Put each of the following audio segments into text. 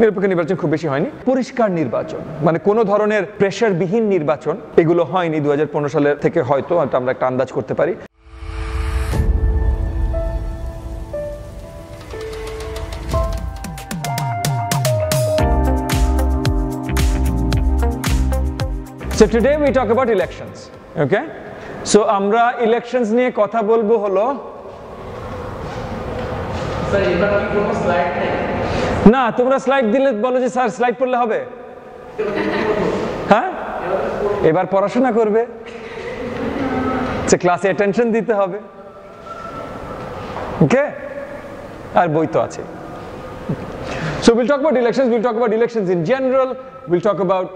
নিরপেক্ষ নির্বাচন খুব বেশি হয়নি। পরিষ্কার নির্বাচন মানে কোনো ধরনের প্রেশারবিহীন নির্বাচন এগুলো হয়নি 2015 সালের থেকে, হয়তো আমরা একটা আন্দাজ করতে পারি। So today we talk about elections, okay? So আমরা elections নিয়ে কথা বলবো হলো স্যার এবার কি কোনো স্লাইড নেই? না, তোমরা স্লাইড দিলে বলো যে স্যার স্লাইড পড়লে হবে। হ্যাঁ, এবার পড়াশোনা করবে, ক্লাসে অ্যাটেনশন দিতে হবে, ওকে? আর বই তো আছে। So we'll talk about elections, we'll talk about elections in general, we'll talk about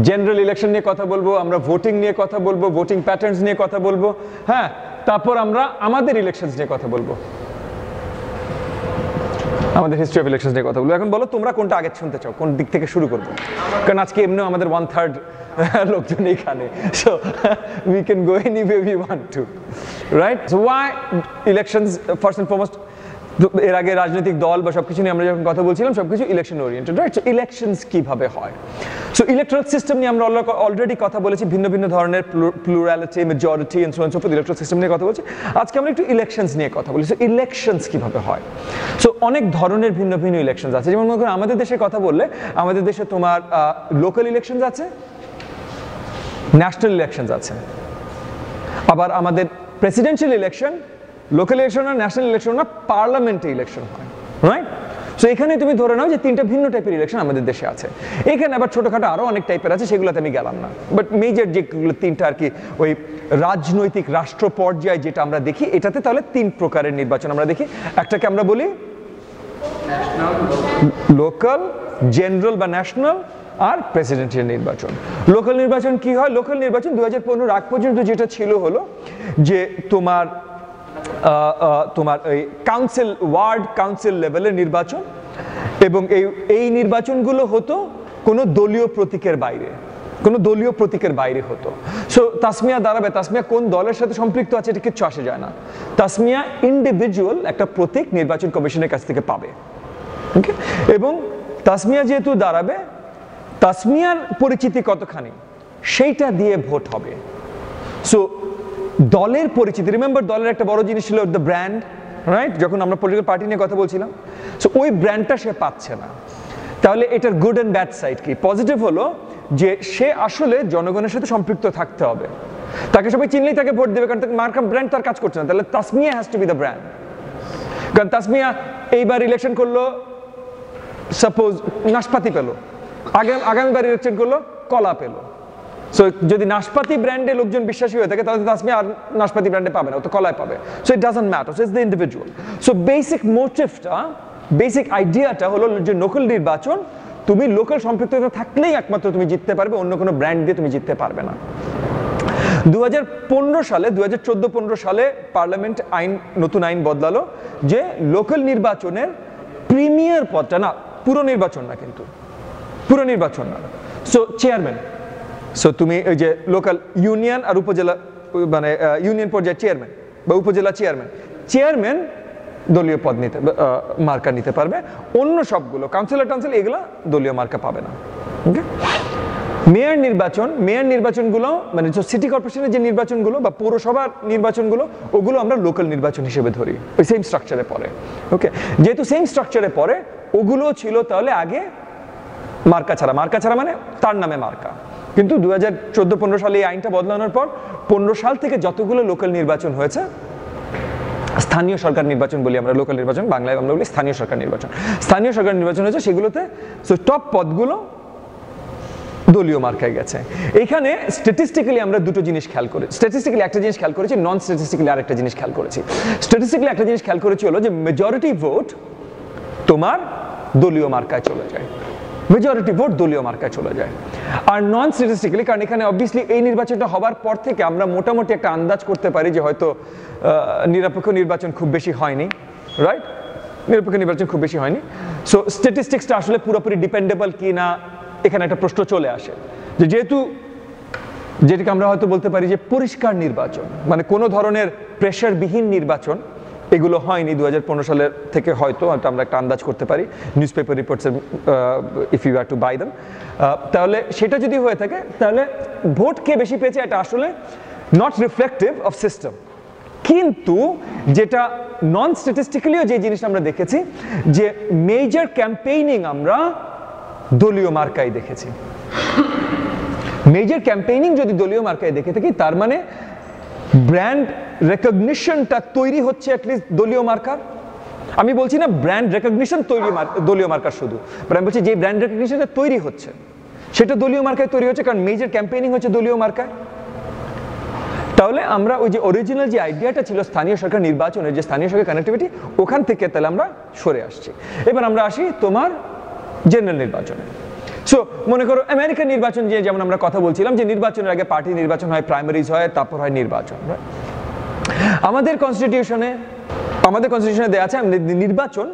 general election নিয়ে কথা বলবো, আমরা ভোটিং নিয়ে কথা বলবো, ভোটিং প্যাটার্নস নিয়ে কথা বলবো, হ্যাঁ, তারপর আমরা আমাদের ইলেকশনস নিয়ে কথা বলবো, আমাদের হিস্ট্রি অফ ইলেকশনস নিয়ে কথা বলবো। এখন বলো তোমরা কোনটা আগে শুনতে চাও, কোন দিক থেকে শুরু করবো? কারণ আজকে এমনিও আমাদের 1/3 লোকজন এখানে, so we can go anyway we want to, right? So why elections first and foremost, এর আগে রাজনৈতিক দল বা সবকিছু নিয়ে আমরা যখন কথা বলছিলাম সবকিছু election oriented, right? So elections কিভাবে হয়, সো ইলেকট্রাল সিস্টেম নিয়ে আমরা অলরেডি কথা বলেছি, ভিন্ন ভিন্ন ধরনের plurality, majority and so on so forth, electoral system নিয়ে কথা বলছি। আজকে আমরা একটু ইলেকশনস নিয়ে কথা বলি। সো ইলেকশনস কিভাবে হয়, সো অনেক ধরনের ভিন্ন ভিন্ন ইলেকশনস আছে। যেমন মনে করো আমাদের দেশের কথা বললে, আমাদের দেশে তোমার লোকাল ইলেকশনস আছে, ন্যাশনাল ইলেকশনস আছে, আবার আমাদের প্রেসিডেন্সিয়াল ইলেকশন, লোকাল ইলেকশন আর ন্যাশনাল ইলেকশন না, পার্লামেন্টে ইলেকশন হয়, রাইট? সো এখানে তুমি ধরে নাও যে তিনটা ভিন্ন টাইপের ইলেকশন আমাদের দেশে আছে। এখানে আবার ছোটখাটো আরো অনেক টাইপের আছে, সেগুলোতে আমি গেলাম না, বাট মেজর যেগুলো তিনটা আর কি, ওই রাজনৈতিক রাষ্ট্র পর্যায়ে যেটা আমরা দেখি, এটাতে তাহলে 3 প্রকারের নির্বাচন আমরা দেখি। একটাকে আমরা বলি লোকাল, জেনারেল বা ন্যাশনাল, আর প্রেসিডেন্সিয়াল নির্বাচন। লোকাল নির্বাচন কি হয়? লোকাল নির্বাচন 2015 আগ পর্যন্ত যেটা ছিল হলো যে তোমার এই কাউন্সিল, ওয়ার্ড কাউন্সিল লেভেলের নির্বাচন, এবং এই নির্বাচনগুলো হতো কোনো দলীয় প্রতীকের বাইরে, কোনো দলীয় প্রতীকের বাইরে হতো। সো তাসমিয়া দাঁড়াবে, তাসমিয়া কোন দলের সাথে সম্পৃক্ত আছে এটা কিচ্ছু আসে যায় না, তাসমিয়া ইন্ডিভিজুয়াল একটা প্রতীক নির্বাচন কমিশনের কাছ থেকে পাবে, ওকে? এবং তাসমিয়া যেহেতু দাঁড়াবে, তাসমিয়ার পরিচিতি কতখানি সেইটা দিয়ে ভোট হবে। সো দলের পরিচিতি, রিমেম্বার দলের একটা বড় জিনিস ছিল দ্য ব্র্যান্ড, রাইট? যখন আমরা পলিটিক্যাল পার্টি নিয়ে কথা বলছিলাম, সো ওই ব্র্যান্ডটা সে পাচ্ছে না। তাহলে এটার গুড অ্যান্ড ব্যাড সাইড কি? পজিটিভ হলো যে সে আসলে জনগণের সাথে সম্পৃক্ত থাকতে হবে, তাকে সবাই চিনলেই তাকে ভোট দেবে, কারণ মার্কা ব্র্যান্ড তার কাজ করছে না। তাহলে Tasmia has to B the brand, কারণ তাসমিয়া এইবার ইলেকশন করলো, সাপোজ নাশপাতি পেলো, আগামীবার ইলেকশন করলো কলা পেলো। সো যদি নাশপাতি ব্র্যান্ডে লোকজন বিশ্বাসী হয়ে থাকে, তাহলে তাসমিয়া আর নাশপাতি ব্র্যান্ডে পাবে না, ও তো কলায় পাবে। So it doesn't matter, so it's the individual. So basic মোটিভটা, বেসিক আইডিয়াটা হলো যে লোকাল নির্বাচন, তুমি লোকাল সম্পৃক্ততা থাকলেই একমাত্র তুমি জিততে পারবে, অন্য কোনো ব্র্যান্ড দিয়ে তুমি জিততে পারবে না। 2015 সালে, 2014-15 সালে পার্লামেন্ট নতুন আইন বদলালো যে লোকাল নির্বাচনের প্রিমিয়ার পদটা, না পুরো নির্বাচন না, কিন্তু পুরো নির্বাচন না, সো চেয়ারম্যান, সো তুমি ওই যে লোকাল ইউনিয়ন আর উপজেলা, মানে ইউনিয়ন পর্যায়ে চেয়ারম্যান বা উপজেলা চেয়ারম্যান দলীয় পদ নিতে, মার্কা নিতে পারবে। অন্য সবগুলো কাউন্সিলর টাউন্সিল এগুলো দলীয় মার্কা পাবে না, ওকে? মেয়র নির্বাচনগুলো মানে সিটি কর্পোরেশনের যে নির্বাচনগুলো বা পৌরসভার নির্বাচনগুলো, ওগুলো আমরা লোকাল নির্বাচন হিসেবে ধরি, ওই সেম স্ট্রাকচারে পড়ে, ওকে? যেহেতু সেম স্ট্রাকচারে পড়ে, ওগুলো ছিল তাহলে আগে মার্কা ছাড়া মানে তার নামে মার্কা। কিন্তু 2014-15 সালে এই আইনটা বদলানোর পর 15 সাল থেকে যতগুলো লোকাল নির্বাচন হয়েছে, স্থানীয় সরকার নির্বাচন বলি আমরা, লোকাল নির্বাচন বাংলায় আমরা বলি স্থানীয় সরকার নির্বাচন হয়েছে, সেগুলোতে টপ পদগুলো দলীয় মার্কায় গেছে। এখানে স্ট্যাটিস্টিক্যালি আমরা দুটো জিনিস খেয়াল করি, স্ট্যাটিস্টিক্যালি একটা জিনিস খেয়াল করেছি, নন স্ট্যাটিস্টিক্যালি আরেকটা জিনিস খেয়াল করেছি। স্ট্যাটিস্টিক্যালি একটা জিনিস খেয়াল করেছি হলো যে মেজরিটি ভোট তোমার দলীয় মার্কায় চলে যায়, মেজরিটি ভোট দলীয় মার্কায় চলে যায়। আর নন স্ট্যাটিস্টিক্যালি, কারণ এখানে অবভিয়াসলি এই নির্বাচনটা হবার পর থেকে আমরা মোটামুটি একটা আন্দাজ করতে পারি যে হয়তো নিরপেক্ষ নির্বাচন খুব বেশি হয়নি, রাইট? নিরপেক্ষ নির্বাচন খুব বেশি হয়নি। সো স্ট্যাটিস্টিক্সটা আসলে পুরোপুরি ডিপেন্ডেবল কি না, এখানে একটা প্রশ্ন চলে আসে যে যেহেতু যেটাকে আমরা হয়তো বলতে পারি যে পরিষ্কার নির্বাচন, মানে কোনো ধরনের প্রেশারবিহীন নির্বাচন এগুলো হয়নি 2015 সালের থেকে, হয়তো আমরা একটা আন্দাজ করতে পারি নিউজ পেপার রিপোর্টসের, if you are to buy them. তাহলে সেটা যদি হয়ে থাকে তাহলে ভোট কে বেশি পেয়েছে এটা আসলে নট রিফ্লেক্টিভ অফ সিস্টেম। কিন্তু যেটা নন স্ট্যাটিস্টিক্যালিও যে জিনিসটা আমরা দেখেছি যে মেজর ক্যাম্পেইনিং আমরা দলীয় মার্কায় দেখেছি। মেজর ক্যাম্পেইনিং যদি দলীয় মার্কায় দেখে থাকি তার মানে ব্র্যান্ড রেকগনিশনটা তৈরি হচ্ছে অ্যাটলিস্ট দলীয় মার্কার। আমি বলছি না ব্র্যান্ড রেকগনিশন তৈরি দলীয় মার্কার শুধু, বাট আমি বলছি যে ব্র্যান্ড রেকগনিশনটা তৈরি হচ্ছে সেটা দলীয় মার্কায় তৈরি হচ্ছে, কারণ মেজর ক্যাম্পেইনিং হচ্ছে দলীয় মার্কায়। তাহলে আমরা ওই যে অরিজিনাল যে আইডিয়াটা ছিল স্থানীয় সরকার নির্বাচনের, যে স্থানীয় সরকার কানেক্টিভিটি, ওখান থেকে তাহলে আমরা সরে আসছি। এবার আমরা আসি তোমার জেনারেল নির্বাচনে। সো মনে করো আমেরিকান নির্বাচন, যে যেমন আমরা কথা বলছিলাম যে নির্বাচনের আগে পার্টি নির্বাচন হয়, প্রাইমারিজ হয়, তারপর হয় নির্বাচন। আমাদের কনস্টিটিউশনে দেওয়া আছে নির্বাচন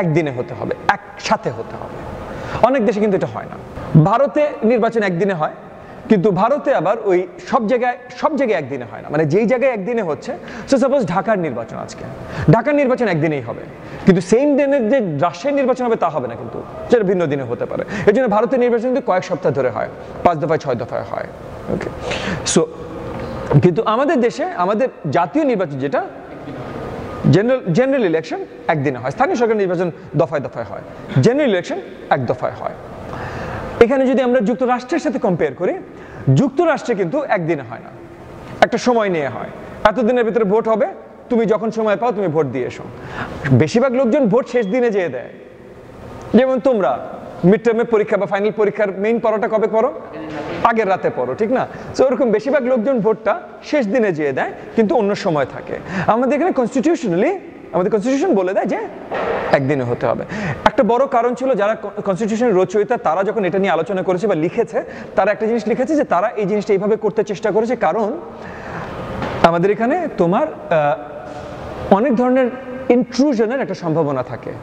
একদিনে হতে হবে, একসাথে হতে হবে। অনেক দেশে কিন্তু এটা হয় না। ভারতে নির্বাচন একদিনে হয়, কিন্তু ভারতে আবার ওই সব জায়গায় একদিনে হয় না, মানে যেই জায়গায় একদিনে হচ্ছে। সো সাপোজ ঢাকার নির্বাচন, আজকে ঢাকার নির্বাচন একদিনেই হবে, কিন্তু সেম দিনের যে রাজশাহীর নির্বাচন হবে তা হবে না, কিন্তু সেটা ভিন্ন দিনে হতে পারে। এই জন্য ভারতের নির্বাচন কিন্তু কয়েক সপ্তাহ ধরে হয়, 5 দফায় 6 দফায় হয়। ওকে, সো কিন্তু আমাদের দেশে আমাদের জাতীয় নির্বাচন যেটা জেনারেল ইলেকশন একদিনে হয়, স্থানীয় সরকার নির্বাচন দফায় দফায় হয়, জেনারেল ইলেকশন এক দফায় হয়। এখানে যদি আমরা যুক্তরাষ্ট্রের সাথে কম্পেয়ার করি, যুক্তরাষ্ট্রে কিন্তু একদিনে হয় না, একটা সময় নিয়ে হয়। এতদিনের ভিতরে ভোট হবে, তুমি যখন সময় পাও তুমি ভোট দিয়ে এসো। বেশিরভাগ লোকজন ভোট শেষ দিনে যেয়ে দেয়, যেমন তোমরা মিড টার্মের পরীক্ষা বা ফাইনাল পরীক্ষার মেইন পড়াটা কবে পড়ো? আগের রাতে পড়ো, ঠিক না? তো ওরকম বেশিরভাগ লোকজন ভোটটা শেষ দিনে যেয়ে দেয়, কিন্তু অন্য সময় থাকে। আমাদের এখানে আমাদের কনস্টিটিউশন বলে দেয় যে একদিনে হতে হবে। একটা বড় কারণ ছিল যারা কনস্টিটিউশনের রচয়িতা, তারা যখন এটা নিয়ে আলোচনা করেছে বা লিখেছে, তারা একটা জিনিস লিখেছে যে তারা এই জিনিসটা এইভাবে করতে চেষ্টা করেছে, কারণ আমাদের এখানে তোমার অনেক ধরনের ইন্ট্রুশনের একটা সম্ভাবনা থাকে।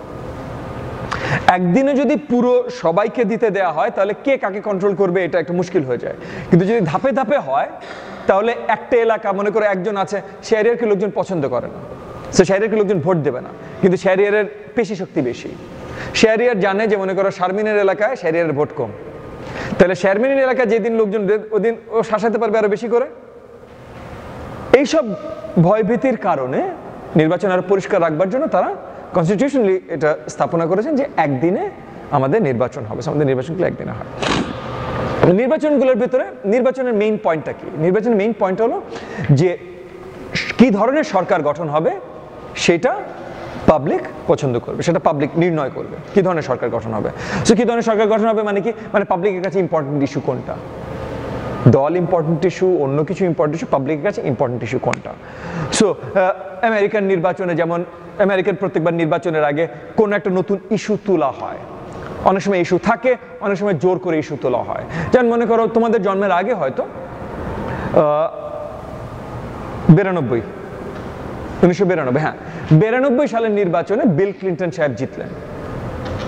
একদিনে যদি পুরো সবাইকে দিতে দেওয়া হয় তাহলে কে কাকে কন্ট্রোল করবে এটা একটা মুশকিল হয়ে যায়। কিন্তু যদি ধাপে ধাপে হয় তাহলে একটা এলাকা, মনে করে একজন আছে, সে এরিয়ারকে লোকজন পছন্দ করে না, সে এরিয়ারকে লোকজন ভোট দেবে না, কিন্তু সে এরিয়ারের পেশি শক্তি বেশি। সে এরিয়ার জানে যে মনে করো শারমিনের এলাকায় সে এরিয়ার ভোট কম, তাহলে শারমিনের এলাকায় যেদিন লোকজন ওদিন ও শাসাতে পারবে আরো বেশি করে। এইসব ভয়ভীতির কারণে নির্বাচন আরো পরিষ্কার রাখবার জন্য তারা কনস্টিটিউশনালি এটা স্থাপনা করেছেন যে একদিনে আমাদের নির্বাচন হবে, আমাদের নির্বাচনগুলো একদিনে হয়। নির্বাচনগুলোর ভিতরে নির্বাচনের মেইন পয়েন্টটা কি? নির্বাচনের মেইন পয়েন্ট হলো যে কি ধরনের সরকার গঠন হবে সেটা পাবলিক পছন্দ করবে, সেটা পাবলিক নির্ণয় করবে কি ধরনের সরকার গঠন হবে। সো কি ধরনের সরকার গঠন হবে মানে কি, মানে পাবলিকের কাছে ইম্পর্টেন্ট ইস্যু কোনটা, দল ইম্পর্টেন্ট ইস্যু, অন্য কিছু ইম্পর্টেন্ট ইস্যু, পাবলিকের কাছে ইম্পর্টেন্ট ইস্যু কোনটা। সো আমেরিকান নির্বাচনে যেমন আমেরিকান প্রত্যেকবার নির্বাচনের আগে কোন একটা নতুন ইস্যু তোলা হয়, অনেক সময় ইস্যু থাকে, অনেক সময় জোর করে ইস্যু তোলা হয়। যেমন মনে করো তোমাদের জন্মের আগে হয়তো 1992, হ্যাঁ 92 সালের নির্বাচনে বিল ক্লিন্টন সাহেব জিতলেন,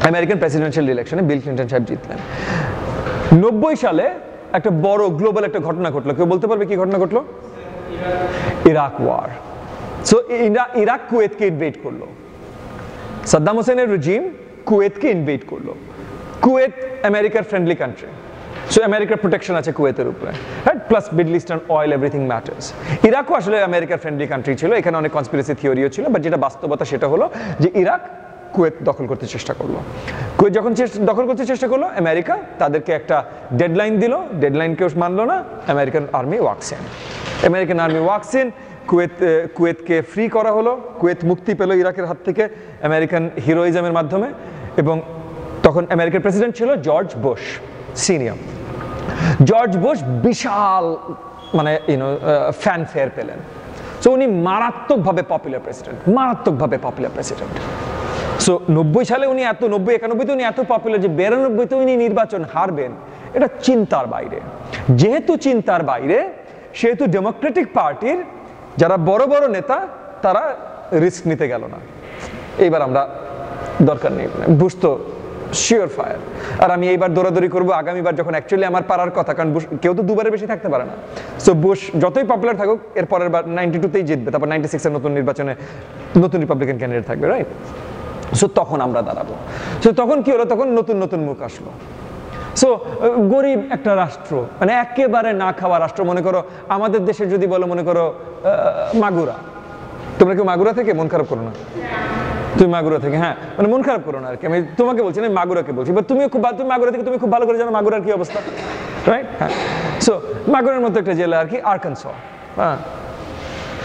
আমেরিকান প্রেসিডেন্সিয়াল ইলেকশনে বিল ক্লিন্টন সাহেব জিতলেন। 90 সালে একটা বড় গ্লোবাল একটা ঘটনা ঘটলো, কেউ বলতে পারবে কি ঘটনা ঘটলো? Iraq war. সো ইরাক কুয়েতকে ইনভেড করলো, সাদ্দাম হোসেনের রেজিম কুয়েতকে ইনভেড করলো। কুয়েত আমেরিকার ফ্রেন্ডলি কান্ট্রি, সো আমেরিকার প্রোটেকশন আছে কুয়েতের উপরে, right? Plus middle eastern oil, everything matters. ইরাকও আসলে আমেরিকার ফ্রেন্ডলি কান্ট্রি ছিল, এখানে অনেক কনস্পিরেসি থিওরিও ছিল, বাট যেটা বাস্তবতা সেটা হলো যে ইরাক কুয়েত দখল করতে চেষ্টা করলো। কুয়েত যখন দখল করতে চেষ্টা করলো, আমেরিকা তাদেরকে একটা ডেডলাইন দিল, ডেডলাইন কেউ মানলো না, আমেরিকান আর্মি ওয়াকস ইন, কুয়েতকে ফ্রি করা হলো, কুয়েত মুক্তি পেল ইরাকের হাত থেকে আমেরিকান হিরোইজমের মাধ্যমে। এবং তখন আমেরিকার প্রেসিডেন্ট ছিল George Bush senior. George Bush বিশাল মানে ফ্যানফেয়ার পেলেন। সো উনি মারাত্মকভাবে পপুলার প্রেসিডেন্ট। সো 90 সালে উনি এত 91 উনি এত পপুলার যে 92 উনি নির্বাচন হারবেন, এটা চিন্তার বাইরে। যেহেতু চিন্তার বাইরে, সেহেতু ডেমোক্রেটিক পার্টির যারা বড় বড় নেতা তারা রিস্ক নিতে গেল না। এইবার আমরা দরকার নেই, বুশ তো শিওর ফায়ার, আর আমি এইবার দৌড়াদৌড়ি করবো আগামীবার যখন অ্যাকচুয়ালি আমার পারার কথা, কারণ বুশ কেউ তো দুবারের বেশি থাকতে পারে না। সো বুশ যতই পপুলার থাকুক, এর পরের বার 92তেই জিতবে, তারপর 96-এর নতুন নির্বাচনে নতুন রিপাবলিকান ক্যান্ডিডেট থাকবে, রাইট? সো তখন আমরা দাঁড়াবো। সো তখন কি হলো, তখন নতুন নতুন মুখ আসলো। সো গরিব একটা রাষ্ট্র, মানে একেবারে না খাওয়া রাষ্ট্র, মনে করো আমাদের দেশে যদি বলো, মনে করো মাগুরা, তোমরা কেউ মাগুরা থেকে? মন খারাপ করো না, তুমি মাগুরা থেকে, হ্যাঁ, মানে মন খারাপ করো না আর কি, আমি তোমাকে বলছি না, মাগুরাকে বলছি। বাট তুমি মাগুরা থেকে, তুমি খুব ভালো করে জানো মাগুরার কি অবস্থা, রাইট? হ্যাঁ, সো মাগুরার মতো একটা জেলা আর কি, আরকানসো। হ্যাঁ,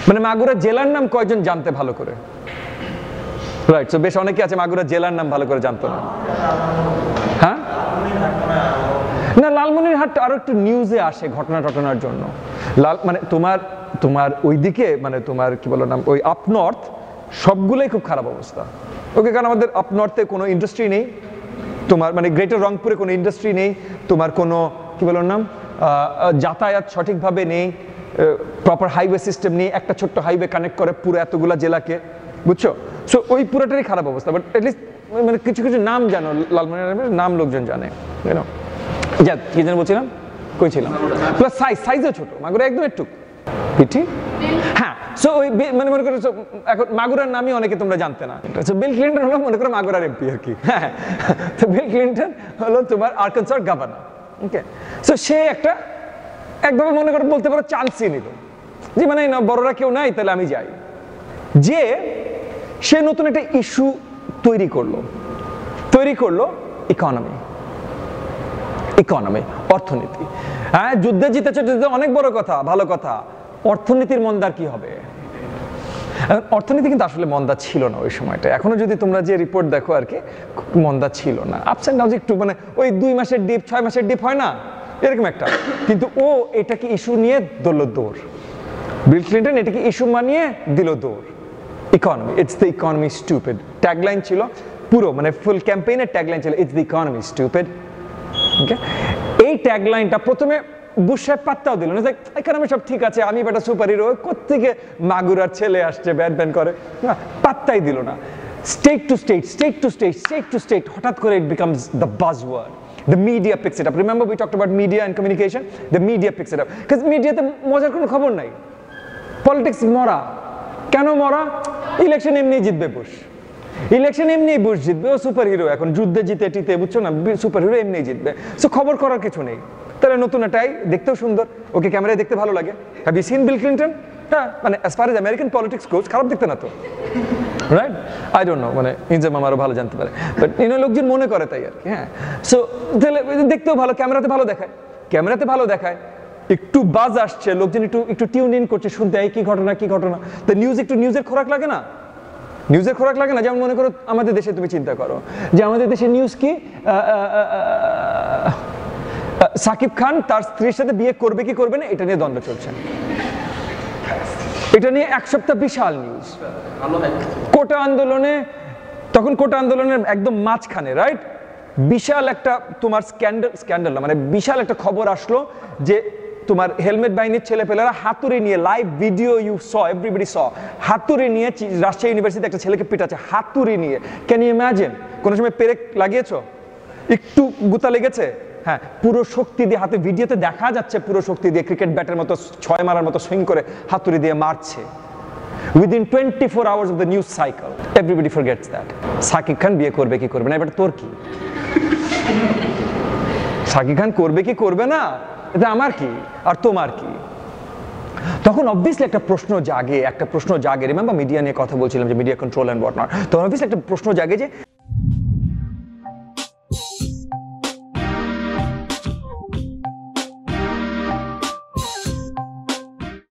মানে মাগুরা জেলার নাম কয়জন জানতে ভালো করে? রাইট, সো বেশ অনেকে আছে মাগুরা জেলার নাম ভালো করে জানতো না। হ্যাঁ, না, লালমনিরহাট আরো একটু নিউজে আসে ঘটনার জন্য। মানে তোমার ওইদিকে, মানে তোমার কি বলো নাম, ওই আপ নর্থ সবগুলোই খুব খারাপ অবস্থা। ওকে, কারণ আমাদের আপ নর্থে কোনো ইন্ডাস্ট্রি নেই, তোমার মানে গ্রেটার রংপুরে কোনো ইন্ডাস্ট্রি নেই, তোমার কোনো কি বলো নাম যাতায়াত সঠিকভাবে নেই, প্রপার হাইওয়ে সিস্টেম নেই, একটা ছোট্ট হাইওয়ে কানেক্ট করে পুরো এতগুলা জেলাকে, বুঝছো? সো ওই পুরোটারই খারাপ অবস্থা। বাট এটলিস্ট মানে কিছু কিছু নাম জানো, লালমনিরহাটের নাম লোকজন জানে, জানো? যা কি যেন বলছিলাম, কই ছিলাম? প্লাস সাইজও ছোট, মাগুরা একদম একটু পিঠি। হ্যাঁ, সো ওই মানে মনে করো এখন মাগুরার নামই অনেকে তোমরা জানতে না। সো বিল ক্লিনটন হলো মনে করো মাগুরার এমপি আর কি। হ্যাঁ, তো বিল ক্লিনটন হলো তোমার আরকানসোর গভর্নর। ওকে, সো সে একটা একভাবে মনে করো বলতে পারো চান্সই নিল যে মানে না, বড়রা কেউ নাই, তাহলে আমি যাই। যে সে নতুন একটা ইস্যু তৈরি করলো ইকোনমি, অর্থনীতি। হ্যাঁ, যুদ্ধে জিতেছে অনেক বড় কথা, ভালো কথা, অর্থনীতির মন্দার কি হবে? অর্থনীতি কিন্তু আসলে মন্দা ছিল না ওই সময়টা, এখনো যদি তোমরা যে রিপোর্ট দেখো আর কি, মন্দা ছিল না। আপস এন্ড ডাউন একটু, মানে ওই 2 মাসের ডিপ, 6 মাসের ডিপ হয় না, এরকম একটা। কিন্তু ও এটাকে ইস্যু নিয়ে দিল দৌড়, বিল ক্লিনটন এটাকে ইস্যু মানিয়ে দিল দৌড়। Economy, it's the economy stupid tagline ছিল পুরো, মানে ফুল ক্যাম্পেইনের ট্যাগলাইন ছিল ইটস দ্য ইকোনমি স্টুপিড। ওকে, এই ট্যাগলাইনটা প্রথমে বুশ সাহেব পাত্তাও দিল না, ইকোনমি সব ঠিক আছে, আমি একটা সুপার হিরো, কোত্থেকে মাগুরার ছেলে আসছে ব্যান করে, পাত্তাই দিল না। স্টেট টু স্টেট হঠাৎ করে it becomes the buzzword. The media picks it up. Remember we talked about media and communication? The media picks it up. Because media-তে মজার কোনো খবর নাই। Politics মরা। কেন মরা? ইলেকশন এমনি জিতবে বুশ। ইলেকশন এমনি বুশ জিতবে, ও সুপার হিরো, এখন যুদ্ধে জিতে বুঝছো না, সুপার হিরো এমনি জিতবে। সো খবর করার কিছু নেই। তাহলে নতুন এটাই দেখতেও সুন্দর, ওকে ক্যামেরায় দেখতে ভালো লাগে। Have you seen Bill Clinton? হ্যাঁ, মানে as far as American politics goes, খারাপ দেখতে না তো, রাইট? আই ডোন্ট নো, মানে ইনজাম আমারও ভালো জানতে পারে, বাট লোকজন মনে করে তাই আর কি। হ্যাঁ, সো তাহলে দেখতেও ভালো, ক্যামেরাতে ভালো দেখায়, একটু বাজ আসছে, লোকজন একটু টিউন ইন করছে শুনতে, এই কি ঘটনা। তো নিউজের খোরাক লাগে না, যেমন মনে করো আমাদের দেশে, তুমি চিন্তা করো যে আমাদের দেশে নিউজ কি, সাকিব খান তার স্ত্রীর সাথে বিয়ে করবে কি করবে না এটা নিয়ে দ্বন্দ্ব চলছে, এটা নিয়ে এক সপ্তাহ বিশাল নিউজ। কোটা আন্দোলনের একদম মাঝখানে, রাইট, বিশাল একটা তোমার স্ক্যান্ডাল মানে বিশাল একটা খবর আসলো যে তোমার হেলমেট বাহিনীর ছেলেপেলেরা হাতুড়ি নিয়ে, live video you saw, everybody saw, হাতুড়ি নিয়ে রাজশাহী ইউনিভার্সিটিতে একটা ছেলেকে পিটাচ্ছে হাতুড়ি নিয়ে। Can you imagine? কোনো সময় পেরেক লাগিয়েছো? একটু গুতা লেগেছে? হ্যাঁ, পুরো শক্তি দিয়ে হাতে, ভিডিওতে দেখা যাচ্ছে পুরো শক্তি দিয়ে ক্রিকেট ব্যাটের মতো 6 মারার মতো সুইং করে হাতুড়ি দিয়ে মারছে। Within 24 hours of the news cycle, everybody forgets that. Shakib Khan বিয়ে করবে কি করবে না, এবার তোর কি? সাকিব খান করবে কি করবে না, এটা আমার কি আর তোমার কি? তখন অবভিয়াসলি একটা প্রশ্ন জাগে, রিমেম্বার মিডিয়া নিয়ে কথা বলছিলাম যে media control and what not, তখন অবভিয়াসলি একটা প্রশ্ন জাগে যে